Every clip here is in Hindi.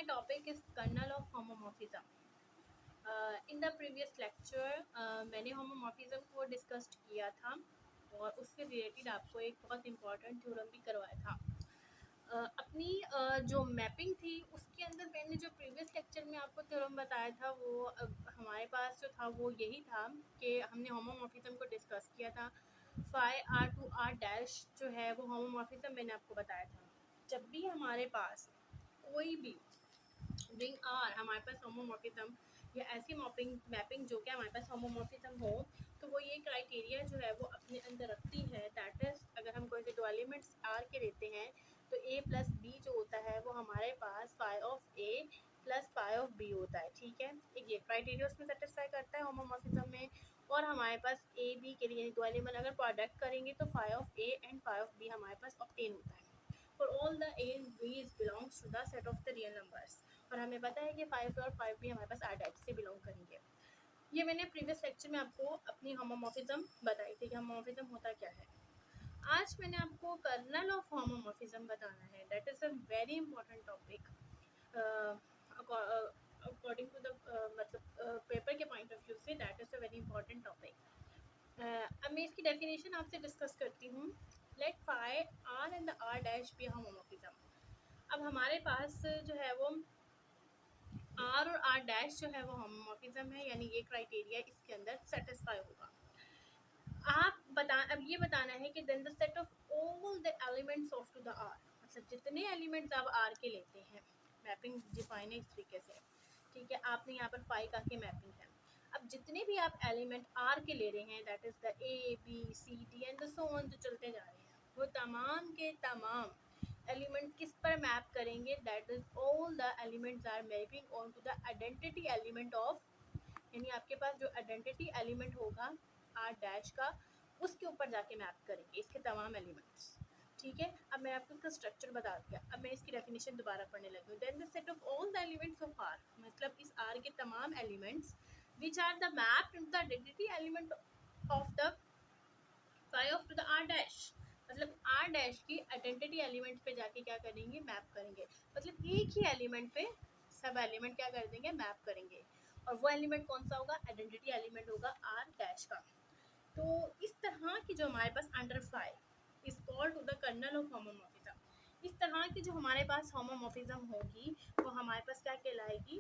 my topic is kernel of homomorphism. In the previous lecture मैंने homomorphism को डिस्कस किया था और उससे रिलेटेड आपको एक बहुत इम्पॉर्टेंट थ्योरम भी करवाया था। अपनी जो मैपिंग थी उसके अंदर मैंने जो प्रीवियस लेक्चर में आपको थ्योरम बताया था वो हमारे पास जो था वो यही था कि हमने होमोमॉर्फिज्म को डिस्कस किया था। Phi R to R dash जो है वो होमोमॉर्फिज्म मैंने आपको बताया था। जब भी हमारे पास कोई भी रिंग आर हमारे पास होमोमॉर्फिज्म या ऐसी मैपिंग जो कि हमारे पास होमोमॉर्फिज्म हो तो वो ये क्राइटेरिया जो है वो अपने अंदर रखती है। दैट इज अगर हम कोई से दो एलिमेंट्स आर के लेते हैं तो ए प्लस बी जो होता है वो हमारे पास phi of a plus phi of b होता है। ठीक है, एक ये क्राइटेरिया उसमें सेटिस्फाई करता है होमोमॉर्फिज्म में। और हमारे पास ए बी के लिए दो एलिमेंट अगर प्रोडक्ट करेंगे तो phi of A and phi of B हमारे पास ऑब्टेन होता है। For all the a and b's belongs to the set of the real numbers। और हमें पता है कि 5 और 5 भी हमारे पास आर टाइप से बिलोंग करेंगे। ये मैंने प्रीवियस लेक्चर में आपको अपनी होमोमॉर्फिज्म बताई थी कि होमोमॉर्फिज्म होता क्या है। आज मैंने आपको कर्नल ऑफ होमोमॉर्फिज्म बताना है। That is a very important topic according to the मतलब पेपर के पॉइंट ऑफ व्यू से that is a very important topic. अब मैं इसकी डेफिनेशन आपसे डिस्कस करती हूँ। Let phi R and the R dash be homomorphism. अब हमारे पास जो है वो आर और आर डैश जो है वो होमोमॉर्फिज्म है, यानी ये क्राइटेरिया इसके अंदर सेटिस्फाई होगा। अब ये बताना है कि then the set of all the elements of to the R, मतलब जितने एलिमेंट्स आप आर के लेते हैं, मैपिंग डिफाइन है इस तरीके से। ठीक है, आपने यहाँ पर फाइव का के मैपिंग है। अब जितने भी आप एलिमेंट आर के ले रहे हैं that is the A B C D and so on जो चलते जा रहे हैं वो तमाम के तमाम एलिमेंट किस पर मैप करेंगे। That is all the elements are mapping on to the identity element of, यानी आपके पास जो आइडेंटिटी एलिमेंट होगा आर डैश का उसके ऊपर जाके मैप करेंगे इसके तमाम एलिमेंट्स। ठीक है, अब मैं आपको इसका स्ट्रक्चर बता दिया। अब मैं इसकी डेफिनेशन दोबारा पढ़ने लगी हूँ। Then the set of all the elements of R, मतलब इस आर के तमाम elements which are the map in the identity element of the phi of to the R dash, मतलब आर डैश की आइडेंटिटी एलिमेंट पे जाके क्या करेंगे, मैप करेंगे। मतलब एक ही एलिमेंट पे सब एलिमेंट क्या कर देंगे, मैप करेंगे। और वो एलिमेंट कौन सा होगा, आइडेंटिटी एलिमेंट होगा आर डैश का। तो इस तरह की जो हमारे पास under phi is called to the kernel of homomorphism. इस तरह की जो हमारे पास होमोमॉर्फिज्म होगी वो हमारे पास क्या कहलाएगी,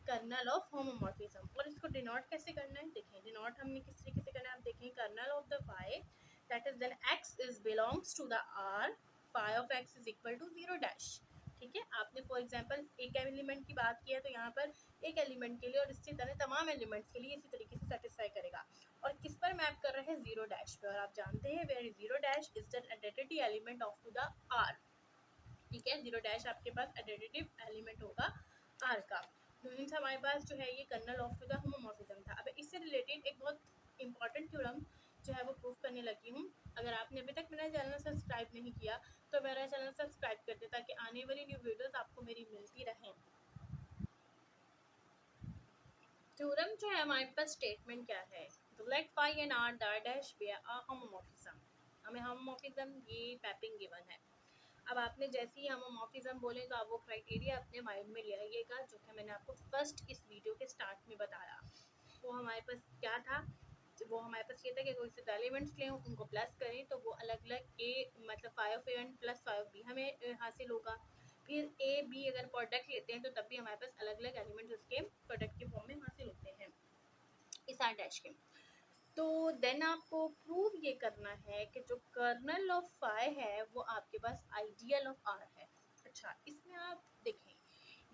कर्नल ऑफ होमोमॉर्फिज्म। और इसको डिनोट कैसे करना है, देखें डिनोट हमने किस तरीके से करना है। आप देखें kernel of the five that is then X is belongs to the R, phi of X is equal to zero dash. ठीक है, आपने फॉर एग्जांपल एक एलिमेंट की बात की है तो यहाँ पर एक एलिमेंट के लिए और इसी तरह तमाम एलिमेंट्स के लिए इसी तरीके से सेटिस्फाई करेगा। और किस पर मैप कर रहे हैं, जीरो डैश पे। और आप जानते हैं where zero dash is the identity element of to the R. ठीक है, जीरो डैश आपके पास आइडेंटिटी एलिमेंट होगा आर का। तो मीन्स हमारे पास जो है ये kernel of to the homomorphism था। अब इससे रिलेटेड एक बहुत इंपॉर्टेंट थ्योरम जो है वो प्रूव करने लगी हूँ। अगर आपने अभी तक मेरा चैनल सब्सक्राइब नहीं किया तो मेरा चैनल सब्सक्राइब कर दे ताकि आने वाली न्यू वीडियोस आपको मेरी मिलती रहें। थ्योरम जो है हमारे पास स्टेटमेंट क्या है, तो let phi and R dash be a homomorphism. हमें होमोमॉर्फिज्म ये मैपिंग गिवन है। अब आपने जैसे ही होमोमॉर्फिज्म बोले तो आप वो क्राइटेरिया अपने माइंड में ले आइएगा जो कि मैंने आपको फर्स्ट इस वीडियो के स्टार्ट में बताया। वो हमारे पास क्या था, वो हमारे पास ये था कि कोई से एलिमेंट्स लें उनको प्लस करें तो वो अलग अलग ए मतलब five of A and plus five B हमें हासिल होगा। फिर ए बी अगर प्रोडक्ट लेते हैं तो तब भी हमारे पास अलग अलग एलिमेंट्स उसके प्रोडक्ट के फॉर्म में हासिल होते हैं इस आर डैश के। तो देन आपको प्रूव ये करना है कि जो कर्नल ऑफ फाई है वो आपके पास आइडियल ऑफ आर है। अच्छा, इसमें आप देखें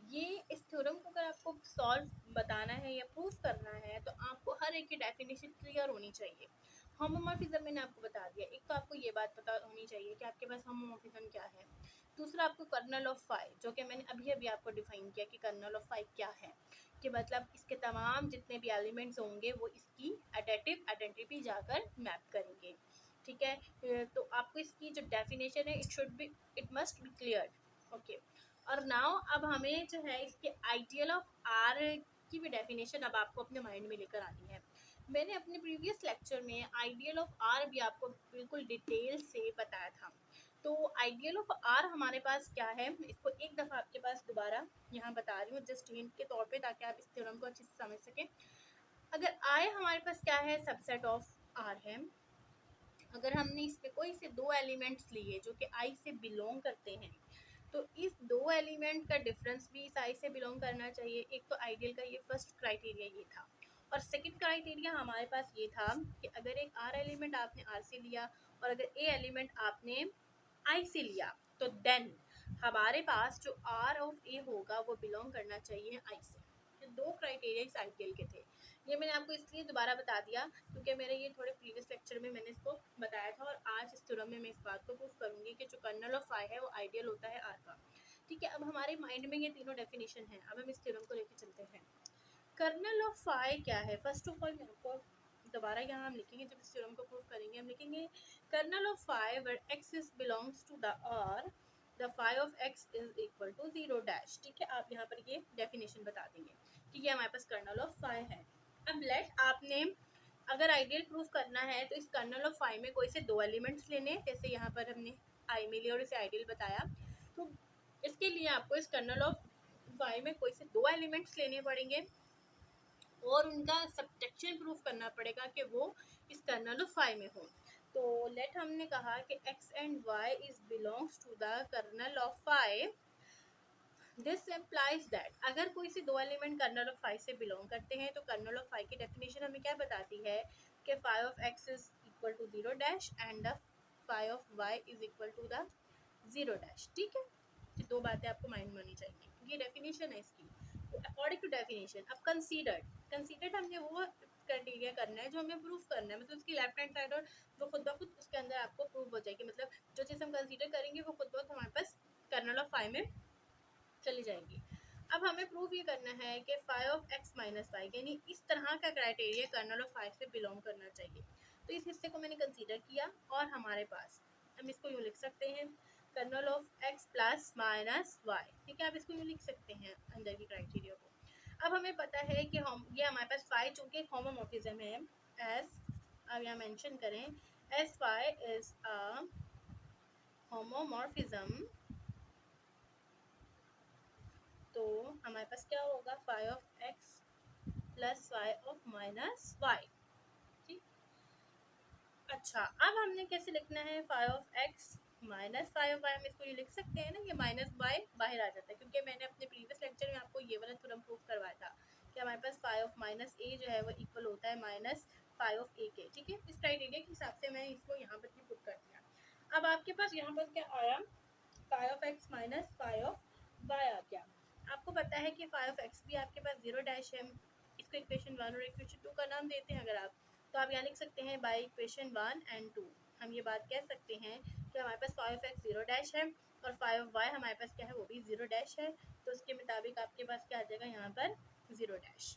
ये इस थ्योरम को अगर आपको सॉल्व बताना है या प्रूव करना है तो आपको हर एक की डेफिनेशन क्लियर होनी चाहिए। होमोमॉर्फिज्म मैंने आपको बता दिया, एक तो आपको ये बात पता होनी चाहिए कि आपके पास होमोमॉर्फिज्म क्या है। दूसरा आपको कर्नल ऑफ फाई जो कि मैंने अभी अभी आपको डिफाइन किया कि कर्नल ऑफ फाई क्या है, कि मतलब इसके तमाम जितने भी एलिमेंट्स होंगे वो इसकी एडेटिव आइडेंटिटी जाकर मैप करेंगे। ठीक है, तो आपको इसकी जो डेफिनेशन है it must be clear. Okay, और नाउ अब हमें जो है इसके आइडियल ऑफ आर की भी डेफिनेशन अब आपको अपने माइंड में लेकर आनी है। मैंने अपने प्रीवियस लेक्चर में आइडियल ऑफ आर भी आपको बिल्कुल डिटेल से बताया था। तो आइडियल ऑफ आर हमारे पास क्या है, इसको एक दफ़ा आपके पास दोबारा यहाँ बता रही हूँ जस्ट हिंट के तौर पे, ताकि आप इस थ्योरम को अच्छे से समझ सकें। अगर आई हमारे पास क्या है, सबसेट ऑफ आर है। अगर हमने इसमें कोई से दो एलिमेंट्स लिए जो कि आई से बिलोंग करते हैं, तो इस दो एलिमेंट का डिफरेंस भी इस आई से बिलोंग करना चाहिए। एक तो आइडियल का ये फर्स्ट क्राइटेरिया ये था, और सेकंड क्राइटेरिया हमारे पास ये था कि अगर एक आर एलिमेंट आपने आर से लिया और अगर ए एलिमेंट आपने आई से लिया, तो देन हमारे पास जो आर ऑफ ए होगा वो बिलोंग करना चाहिए आई से। ये दो क्राइटेरिया इस आइडियल के थे। ये मैंने आपको इसलिए दोबारा बता दिया क्योंकि मेरे ये थोड़े प्रीवियस लेक्चर में मैंने इसको बताया था, और आज इस थ्योरम में मैं इस बात को प्रूव करूंगी कि जो कर्नल ऑफ फाई है वो आइडियल होता है आर का। ठीक है, अब हमारे माइंड में ये तीनों डेफिनेशन है। अब हम इस थ्योरम को लेकर चलते हैं। कर्नल ऑफ फाई क्या है, फर्स्ट ऑफ ऑल मैं आपको दोबारा यहाँ हम लिखेंगे, जब इस थ्योरम को प्रूव करेंगे हम लिखेंगे kernel of phi where X is belongs to the R, the phi of X is equal to 0 dash. ठीक है, आप यहाँ पर ये डेफिनेशन बता देंगे कि ये हमारे पास कर्नल ऑफ फाई है। अब लेट आपने अगर आइडियल प्रूफ करना है तो इस कर्नल ऑफ फाई में कोई से दो एलिमेंट्स लेने, जैसे यहाँ पर हमने आई में लिया और इसे आइडियल बताया, तो इसके लिए आपको इस कर्नल ऑफ फाई में कोई से दो एलिमेंट्स लेने पड़ेंगे और उनका सब्ट्रैक्शन प्रूफ करना पड़ेगा कि वो इस कर्नल ऑफ फाई में हो। तो लेट हमने कहा कि x and y is belongs to the kernel of phi. This implies that अगर कोई से दो एलिमेंट कर्नल ऑफ फाई से बिलोंग करते हैं तो कर्नल ऑफ फाई की डेफिनेशन हमें क्या बताती है कि phi of X is equal to 0 dash and the phi of Y is equal to the 0 dash. ठीक है, ये दो बातें आपको माइंड में होनी चाहिए, ये डेफिनेशन है इसकी। अकॉर्डिंग टू डेफिनेशन, अब कंसीडर्ड हमने वो क्राइटेरिया करना है जो हमें प्रूफ करना है, मतलब उसकी लेफ्ट हैंड साइड, और वो खुद ब खुद उसके अंदर आपको प्रूफ हो जाएगी। मतलब जो चीज़ हम कंसीडर करेंगे वो खुद ब खुद हमारे पास कर्नल ऑफ फाई में चली जाएगी। अब हमें प्रूफ ये करना है कि phi of x minus Y, यानी इस तरह का क्राइटेरिया कर्नल ऑफ फाई से बिलोंग करना चाहिए। तो इस हिस्से को मैंने कंसीडर किया और हमारे पास हम इसको यूँ लिख सकते हैं kernel of X plus minus Y. ठीक है, आप इसको यूँ लिख सकते हैं अंदर की क्राइटेरिया को। अब हमें पता है कि हम ये हमारे पास फाई चूँकि होमोमॉर्फिज्म है, एस अब यहाँ मेंशन करें as phi is a homomorphism, तो हमारे पास क्या होगा phi of X plus phi of minus Y. ठीक, अच्छा अब हमने कैसे लिखना है phi of x minus phi of Y, हम इसको ये लिख सकते हैं ना, ये माइनस वाई बाहर आ जाता है क्योंकि मैंने अपने प्रीवियस लेक्चर में आपको ये वाला थ्योरम प्रूव करवाया था कि हमारे पास फाई ऑफ माइनस ए जो है वो इक्वल होता है माइनस फाई ऑफ ए के। ठीक है, इस क्राइटेरिया के हिसाब से मैं इसको यहाँ पर भी पुट कर दिया। अब आपके पास यहाँ पर क्या आया, phi of x minus phi of y आ गया। आपको पता है कि फाई ऑफ एक्स भी आपके पास 0 डैश है, इसको इक्वेशन 1 और इक्वेशन 2 का नाम देते हैं अगर आप, तो आप यहाँ लिख सकते हैं बाय इक्वेशन 1 एंड 2 हम ये बात कह सकते हैं कि हमारे पास फाई ऑफ एक्स 0 डैश है और फाई ऑफ वाई हमारे पास क्या है वो भी 0 डैश है, तो उसके मुताबिक आपके पास क्या आ जाएगा यहाँ पर 0 डैश,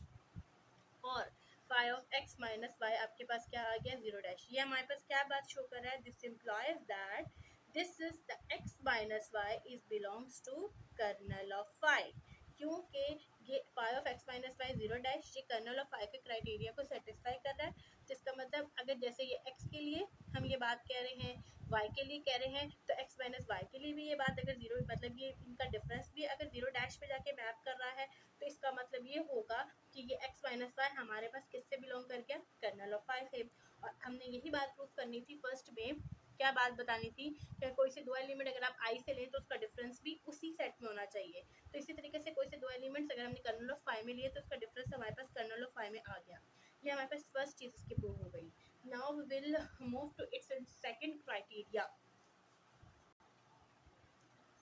और phi of x minus Y आपके पास क्या आ गया 0 डैश। ये हमारे पास क्या बात शो कर रहा है, this implies that this is the X minus Y is belongs to kernel of phi, क्योंकि ये phi of x minus Y 0 dash ये कर्नल ऑफ फाई के क्राइटेरिया को सेटिस्फाई कर रहा है। जिसका मतलब अगर जैसे ये एक्स के लिए हम ये बात कह रहे हैं, वाई के लिए कह रहे हैं, तो एक्स माइनस वाई के लिए भी ये बात अगर 0 मतलब ये इनका डिफरेंस भी अगर 0 डैश पे जाके मैप कर रहा है, तो इसका मतलब ये होगा कि ये x माइनस वाई हमारे पास किससे बिलोंग कर गया, कर्नल ऑफ फाई से। और हमने यही बात प्रूफ करनी थी फर्स्ट में, क्या बात बतानी थी कि कोई से दो एलिमेंट अगर आप आई से लें तो उसका डिफरेंस भी उसी सेट में होना चाहिए। तो इसी तरीके से कोई से दो एलिमेंट्स अगर हमने कर्नल ऑफ फाई में लिए तो उसका डिफरेंस हमारे पास कर्नल ऑफ फाई में आ गया। ये हमारे पास फर्स्ट चीज़ इसकी प्रूव हो गई। Now we will move to its second criteria.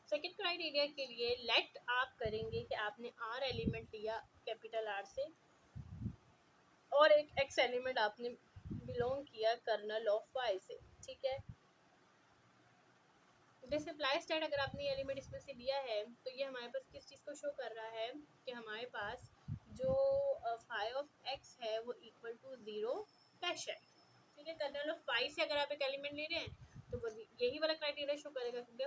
Second criteria के लिए लेट आप करेंगे कि आपने आर एलिमेंट लिया कैपिटल आर से और एक एक्स एलिमेंट आपने बिलोंग किया कर्नल ऑफ वाई से। ठीक है, दिस इम्प्लाइज दैट अगर आपने ये एलिमेंट इसमें से लिया है तो ये हमारे पास किस चीज़ को शो कर रहा है कि हमारे पास जो फाई ऑफ एक्स है वो इक्वल टू 0 डैश है। ठीक है, कर्नल ऑफ फाई से अगर आप एक एलिमेंट ले रहे हैं तो वो यही वाला क्राइटेरिया शो करेगा क्योंकि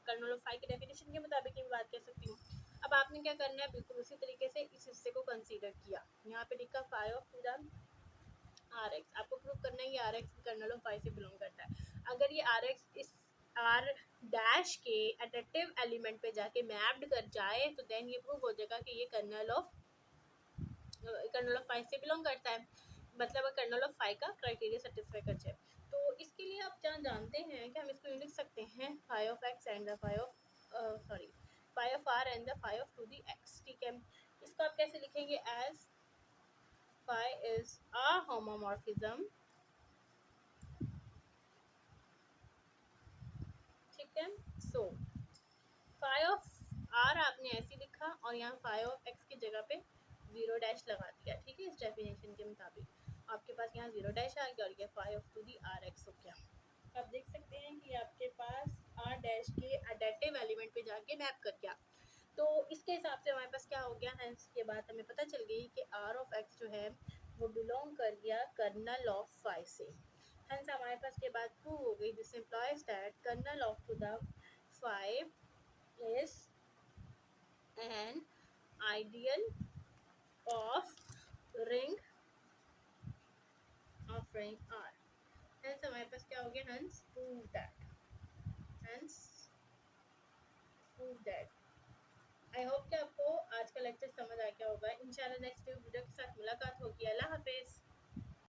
कर्नल ऑफ फाई की डेफिनेशन के मुताबिक ये बात कह सकती हूँ। अब आपने क्या करना है, बिल्कुल उसी तरीके से इस हिस्से को कंसीडर किया, यहाँ पे लिखा phi of the R X, आपको प्रूव करना है ये R X kernel of phi से बिलोंग करता है। अगर ये आर एक्स इस आर डैश के एडिटिव एलिमेंट पे जाके मैप्ड कर जाए तो देन ये प्रूव हो जाएगा कि ये कर्नल ऑफ फाइव से बिलोंग करता है, मतलब कर्नल ऑफ फाइव का क्राइटेरिया सेटिस्फाई कर जाए। तो इसके लिए आप जानते हैं कि हम इसको यूँ लिख सकते हैं five of X and the five of five of R and the five of to the X. ठीक है, इसको आप कैसे लिखेंगे? As five is a homomorphism. ठीक है, सो फाइव ऑफ आर आपने ऐसे लिखा और यहाँ फाइव ऑफ एक्स की जगह पे जीरो डैश लगा दिया। ठीक है, इस डेफिनेशन के मुताबिक आपके पास यहाँ जीरो डैश आ गया और ये five of to the R X हो गया। आप देख सकते हैं कि आपके पास आर डैश के एडेटिव एलिमेंट पे जाके मैप कर गया। तो इसके हिसाब से हमारे पास क्या हो गया, हेंस ये बात हमें पता चल गई कि आर ऑफ एक्स जो है वो बिलोंग कर गया कर्नल ऑफ फाइव से। हेंस हमारे पास ये बात प्रूव हो गई, this implies that kernel of to the five is an ideal of ring R. Hence हमारे पास क्या हो गया? Hence prove that. Hence prove that. I hope कि आपको आज का लेक्चर समझ आ गया होगा। इंशाल्लाह नेक्स्ट वीडियो के साथ मुलाकात होगी। अल्लाह हाफिज।